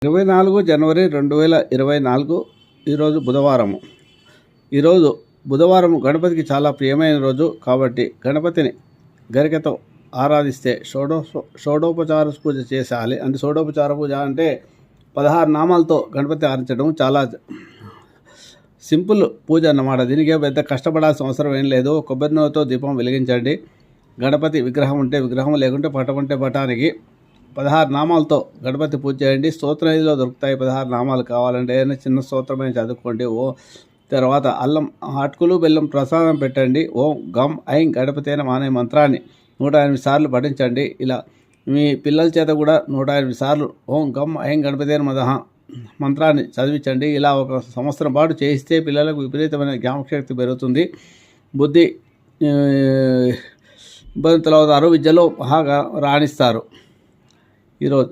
24 జనవరి 2024 ఈరోజు బుధవారము. ఈరోజు బుధవారం గణపతికి చాలా ప్రియమైన రోజు కాబట్టి గణపతిని గరికతో ఆరాధిస్తే షోడోపచార పూజ చేయాలి. అంటే షోడోపచార పూజ అంటే 16 నామాలతో గణపతి ఆరాధించడం చాలా సింపుల్ పూజ అన్నమాట. దీనికి పెద్ద కష్టపడాల్సిన అవసరం ఏం లేదు. కొబ్బరి నూనెతో దీపం వెలిగించండి. గణపతి విగ్రహం ఉంటే విగ్రహం, లేకుంటే పటం ఉంటే పటానికి 16 నామాలతో గణపతి పూజ చేయండి. స్తోత్రనిధిలో దొరుకుతాయి 16 నామాలు. కావాలంటే ఏదైనా చిన్న స్తోత్రమైన చదువుకోండి. తర్వాత అల్లం, అటుకులు, బెల్లం ప్రసాదం పెట్టండి. ఓం గం ఐం గణపతి అయిన అనే మంత్రాన్ని 108 సార్లు పఠించండి. ఇలా మీ పిల్లల చేత కూడా 108 సార్లు ఓం గం ఐం గణపతి అయిన మంత్రాన్ని చదివించండి. ఇలా ఒక సంవత్సరం పాటు చేయిస్తే పిల్లలకు విపరీతమైన జ్ఞాపకశక్తి పెరుగుతుంది. బుద్ధి ఇబ్బందులు అవుతారు, విద్యలో బాగా రాణిస్తారు. ఈరోజు